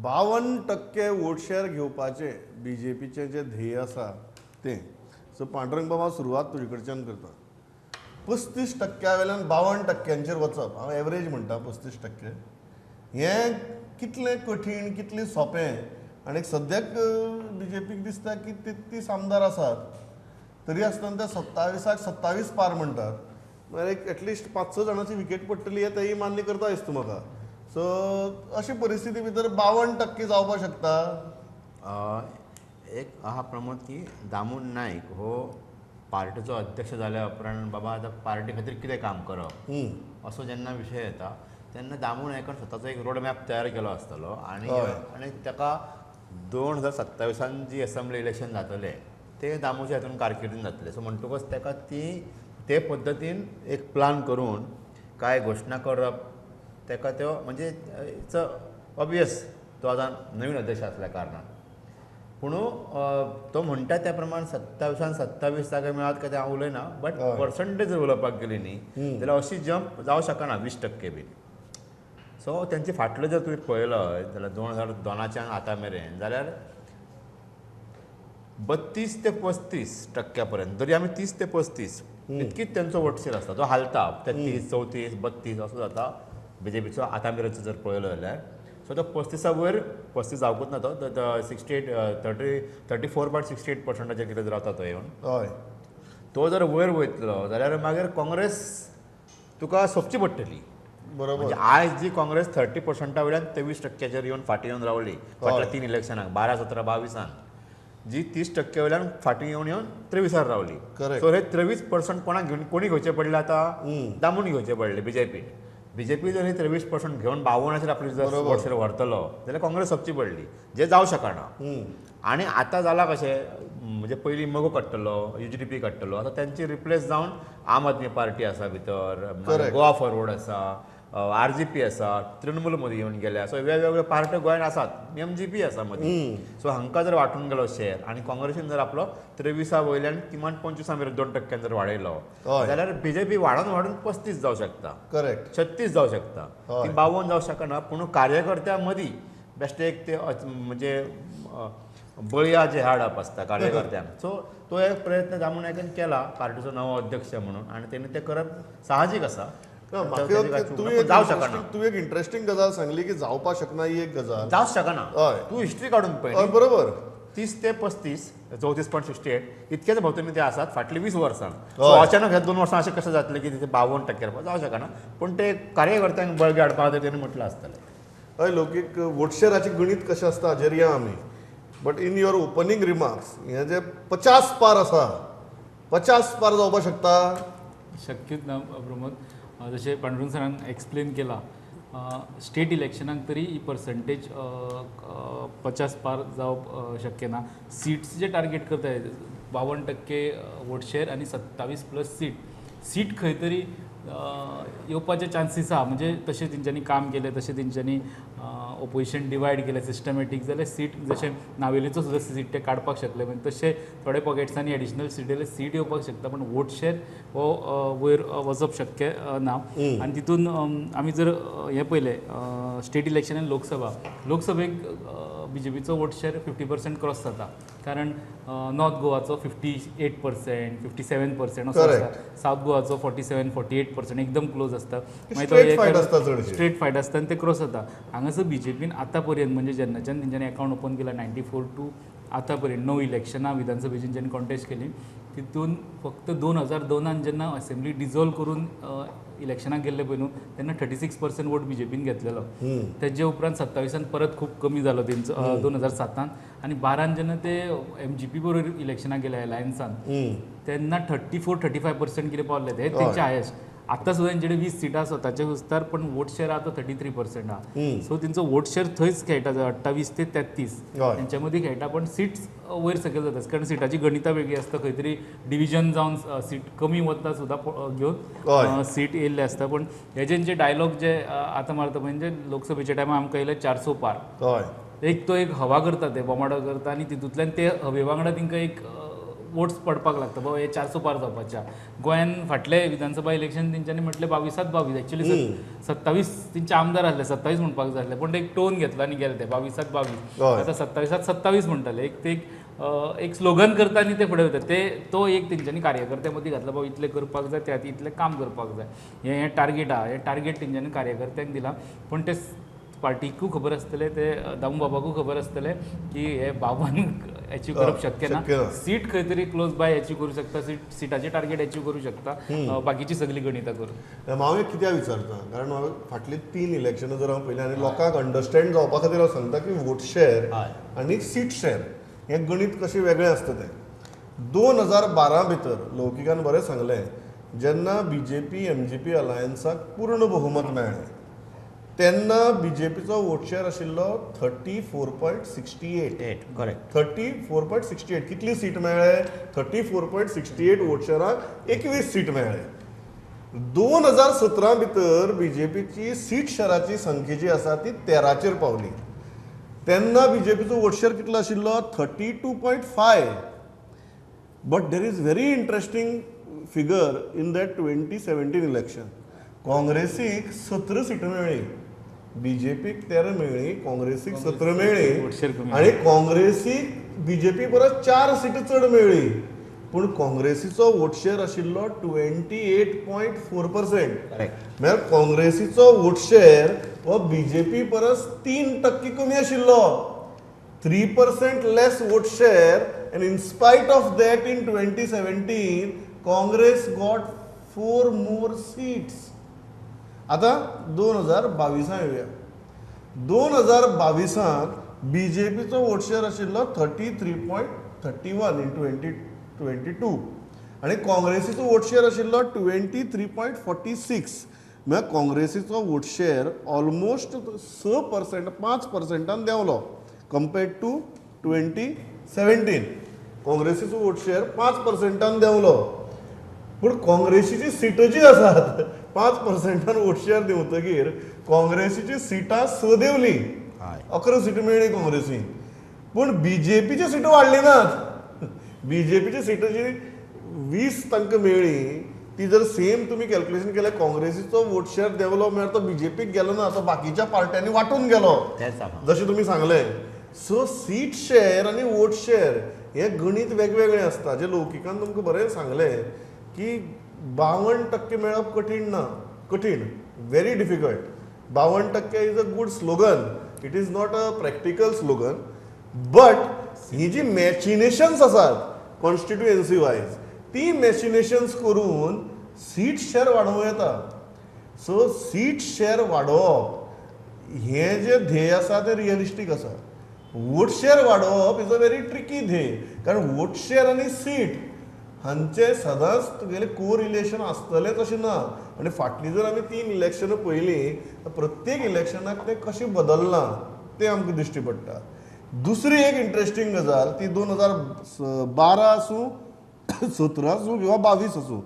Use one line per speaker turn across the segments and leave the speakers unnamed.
52% vote share घेवपाचे बीजेपीचे जे ध्येय आसा तें सो पांडुरंग बाबा सुरवात तुजे कडच्यान करता 35% वेल्यान 52%चेर वचप हांव एवरेज म्हणटा 35% हें कितलें कठीण कितलें सोंपें आनी सद्याक बीजेपीक दिसता की 33 आमदार आसात तरी आसतना ते 27क 27 पार म्हणटात म्हळ्यार एक एटलिस्ट 5-6 जाणांची विकेट पडटली हें तेंय मान्य करता दिसता म्हाका सो अशी परिस्थिती भितर 52% जावपाक शकता
एक आहा प्रमोद की दामून नायक हो पार्टीचो अध्यक्ष जाल्या उपरांत बाबा आतां पार्टी खातीर कितें काम करप असो जेन्ना विशय येता तेन्ना दामू नायकान स्वताचो एक रोड मॅप तयार केलो आसतलो आनी ताका 2027 जी असेंब्ली इलेक्शन जातले ते दामूच्या हातून कारकिर्दीन जातले सो म्हणटकच ताका ते पद्दतीन एक प्लान करून कांय घोशणा करप ताका त्यो म्हणजे इट्स ऑब्वियस तो आतां नवीन अध्यक्ष आसल्या कारणान पूण तो म्हणटा त्या प्रमाण 27 जागे मेळत काय ते हांव उलयना बट पर्संटेज जर उलोवपाक गेली न्ही जाल्यार अशी जंप जावं शकना 20% बीन सो तेंचे फाटलो जर तुवें पळयलो जाल्यार 2002च्यान आतां मेरेन जाल्यार 32 ते 35% पर्यंत जरी आमी 30 ते 35 इतकीच तेंचो वोट शेअर आसता तो हालता 33, 34, 32 असो जाता बीजेपीचो आतां मेरेनचो जर पळयलो जाल्यार सो तो 35 वयर 35 जावपूच ना तो 34.68% कितें रावता तो येवन
हय
तो जर वयर वयतलो जाल्यार मागीर काँग्रेस तुका सोंपची पडटली
बरोबर
म्हणजे आयज जी काँग्रेस 30% वयल्यान 23%चेर येवन फाटीं येवन रावली फाटल्या 3 इलेक्शनाक 12, 17, 22 जी 30% वयल्यान फाटीं येवन 23 रावली सो हे 23% कोणाक घेवन कोणी घेवचे पडले आतां दामून घेवचे पडले बीजेपी जर हे 23% घेवन 52चेर आपली जर वोट शेअर व्हरतलो जाल्यार काँग्रेस सोंपची पडली जे जावं शकना आनी आतां जालां कशें म्हणजे पयलीं मगो काडटलो UGDP काडटलो आतां तेंची रिप्लेस जावन आम आदमी पार्टी आसा भितर गोवा फॉरवर्ड आसा RGP आसा तृणमूल मदीं येवन गेल्या सो वेगवेगळ्यो पार्ट्यो गोंयांत आसात MGP आसा मदीं सो हांकां जर वांटून गेलो शेअर आनी काँग्रेसीन जर आपलो 23 वयल्यान किमान 25 मेरेन 2% जर वाडयलो जाल्यार बीजेपी वाडून 35 जावं शकता
करेक्ट
36 जावं शकता ती 52 जावं शकना पूण कार्यकर्त्यां मदीं बेश्टे एक ते म्हणजे बळया जे हाडप आसता कार्यकर्त्यांक सो तो एक प्रयत्न दामू नायकान केला पार्टीचो नवो अध्यक्ष म्हणून आनी तेणी तें करप साहजीक आसा जावं शकना
तूं एक इंटरेस्टिंग गजाल सांगली की जावपाक शकना ही एक गजाल
जावंच शकना तूं हिस्ट्री काडून पळय
बरोबर
30 ते 35 34.68 इतकेच भोंवतणी ते आसात फाटली 20 वर्सां सो अचानक हे 2 वर्सां अशें कशें जातलें की तिथे 52% जावं शकना पूण ते कार्यकर्त्यांक बळगे हाडपा खातीर तेणी म्हटलें आसतलें
हय लोक एक वोट शेअराचें गणीत कशें आसता हाजेर या आमी but in your opening remarks हें जे 50 पार आसा 50 पार जावपाक शकता
शक्यच ना प्रमोद जशें पांडुरंग सरान एक्सप्लेन केला स्टेट इलेक्शनाक तरी ही पर्संटेज 50 पार जावप शक्य ना सीट्स जे टार्गेट करताय 52% वोट शेअर आनी 27+ सीट खंय तरी येवपाचे चान्सीस आहा म्हणजे तशें तेंच्यांनी काम केलें तशें तेंच्यांनी ओपोजिशन डिवायड केलें सिस्टमॅटीक जाल्यार सीट जशें नावेलीचो सुद्दां सीट ते काडपाक शकले म्हणजे तशें थोडे पॉकेट्सांनी एडिशनल सीट येवपाक शकता पण वोट शेअर हो वयर वचप शक्य ना आनी तितून आमी जर हें पळयलें स्टेट इलेक्शन आनी लोकसभेक बीजेपीचो वोट शेअर 50% क्रॉस जाता कारण नॉर्थ गोवाचो 58%, 57% असो आसता सावथ गोवाचो 47-48% एकदम क्लोज आसता मागीर स्ट्रेट फायट आसता आनी ते क्रॉस जाता हांगासर बीजेपीन आतां पर्यंत म्हणजे जेन्नाच्यान तेंच्यांनी अकावंट ओपन केला 94 टू आतां पर्यंत 9 इलेक्शनां विधानसभेची जेन्ना कॉन्टेस्ट केली तितून फक्त 2002 जेन्ना असेंब्ली डिजॉल्व करून इलेक्शनाक गेल्ले पळय न्हू तेन्ना 36% वोट बीजेपीन घेतलेलो तेजे उपरांत 27 परत खूब कमी जालो तेंचो 2007 आनी 12 जेन्ना ते MGP बरोबर इलेक्शनाक गेले अलायन्सान तेन्ना 34-35% कितें पावले ते तेंचे हायेस्ट आतां सुद्दां तेंचे 20 सिटां स्वताचे विस्तार पण वोट शेअर आतां 33% आहा सो तेंचो वोट शेअर थंयच खेळटा 28 ते 33 तेंच्या मदीं खेळटा पण सीट्स वयर सकयल जाता कारण सिटाची गणितां वेगळी आसता खंय तरी डिविजन जावन सीट कमी वता सुद्दां घेवन सीट येयल्ले आसता पण हे जेंचे डायलॉग जे आतां मारता म्हणजे लोकसभेच्या टायमार आमकां येयले 400 पार एक तो एक हवा करता ते बोमाडो करता आनी तितूंतल्यान ते हवे वांगडा तांकां एक वोट्स पडपाक लागता बाबा हे 400 पार जावपाच्या. गोंयान फाटले विधानसभा इलेक्शन तेंच्यांनी म्हटलें 22 22 एक्चुअली 27 तेंचे आमदार आसले, 27 म्हणपाक जाय आसले, पूण ते एक टोन घेतला आनी गेले ते 22 22.
हय.
आतां 27 27 म्हणटाले. एक स्लोगन करता आनी ते फुडें वयता. तो एक तेंच्यांनी कार्यकर्त्यां मदीं घातला बाबा इतलें करपाक जाय, त्या खातीर इतलें काम करपाक जाय. हें टार्गेट आहा, हें टार्गेट तेंच्यांनी कार्यकर्त्यांक दिलां. पूण ते पार्टीकूय खबर आसतलें, ते दामू बाबाकूय खबर आसतलें की हे बाबान अचीव करप शक्य ना.
शक्य ना.
सीट खंय तरी क्लोज बाय अचीव करूं शकता, सिटाचे टार्गेट अचीव करूं शकता, बाकीची सगळी गणितां करून.
हांव एक कित्याक विचारता, कारण हांवें फाटलीं 3 इलेक्शनां जर हांव पयलीं आनी लोकांक अंडरस्टँड जावपा खातीर हांव सांगता की वोट शेअर
हय.
आनी सीट शेअर हें गणीत कशें वेगळें आसता तें. 2012 भितर लौकिकान बरें सांगलें, जेन्ना BJP MGP अलायन्साक पूर्ण बहुमत मेळ्ळें तेन्ना BJPचो वोट शेअर आशिल्लो 34.68.
करेक्ट.
34.68. कितली सीट मेळ्ळे? 34.68 वोट शेअराक 21 सीट मेळ्ळे. 2017 भितर BJPची सीट शेअराची संख्या जी आसा ती 13चेर पावली. तेन्ना BJPचो वोट शेअर कितलो आशिल्लो? 32.5. But there is very interesting figure in that 2017 election. काँग्रेसीक 17 सीटां मेळ्ळी, BJPक 13 मेळ्ळी, काँग्रेसीक 17
वोटशेअर
मेळ्ळी
कमी.
आनी काँग्रेसीक BJP परस 4 सीटां चड मेळ्ळी. पूण काँग्रेसीचो वोट शेअर आशिल्लो 28.4%.
करेक्ट.
म्हळ्यार काँग्रेसीचो वोट शेअर हो BJP परस 3% कमी आशिल्लो. 3% less vote share, and in spite of that in 2017 Congress got 4 more seats. आता 2022 येवया. 2022 BJPचो वोट शेअर आशिल्लो 33.31 in 2022 आनी काँग्रेसीचो वोट शेअर आशिल्लो 23.46. म्हळ्यार काँग्रेसीचो वोट शेअर ऑलमोस्ट 6%, 5%, देंवलो कंपेर्ड टू 2017. काँग्रेसीचो वोट शेअर 5% देंवलो. पूण काँग्रेसीची सिटां जी आसात 5% वोट शेअर देंवतकीर काँग्रेसीची सिटां 6 देंवली.
हय.
11 सीटां मेळ्ळी काँग्रेसीक. पूण BJPची सिटां वाडली नात. BJPची सिटां जी 20 तांकां मेळ्ळी ती जर सेम तुमी कॅल्क्युलेशन केल्यार काँग्रेसीचो वोट शेअर देंवलो म्हळ्यार तो BJPक गेलो ना, तो बाकीच्या पार्ट्यांनी वांटून गेलो,
तेच सांगा.
जशें तुमी सांगलें. सो सीट शेअर आनी वोट शेअर हे गणीत वेगवेगळें आसता. जे लौकिकान तुमकां बरें सांगलें की 52% मेळप कठीण ना, कठीण, very difficult. 52% is a good slogan. It is not a practical slogan. But ही जी मॅचिनेशन्स आसात कॉन्स्टिट्युएन्सी वायज, ती मॅचिनेशन्स करून सीट शेअर वाडोवं येता. सो सीट शेअर वाडोवप हें जें ध्येय आसा तें रियलिस्टीक आसा. वोट शेअर वाडोवप इज अ व्हेरी ट्रिकी ध्येय, कारण वोट शेअर आनी सीट हांचे सदांच तुगेलें को रिलेशन आसतलेंच अशें ना. आनी फाटलीं जर आमी 3 इलेक्शनां पळयलीं तर प्रत्येक इलेक्शनाक तें कशें बदललां तें आमकां दिश्टी पडटा. दुसरी एक इंट्रस्टींग गजाल ती 2012 आसूं 17 आसूं किंवा 22 आसूं,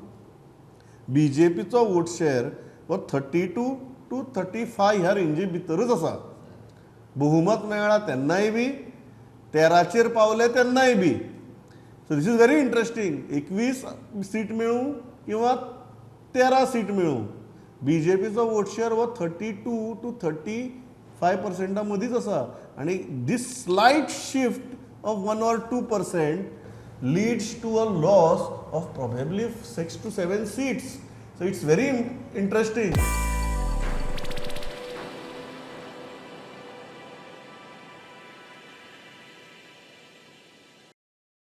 BJPचो वोट शेअर हो 32 to 35 ह्या रेंजी भितरूच आसा. बहुमत मेळ्ळा तेन्नाय बी, 13चेर पावले तेन्नाय बी. So this is very interesting. 21 seat मेळूं किंवा 13 सीट मेळूं, BJPचो वोट शेअर हो 32 to 35% मदींच आसा. आनी दीस स्लायट shift of 1 or 2% leads to a loss of probably 6 to 7 seats. So it's very interesting.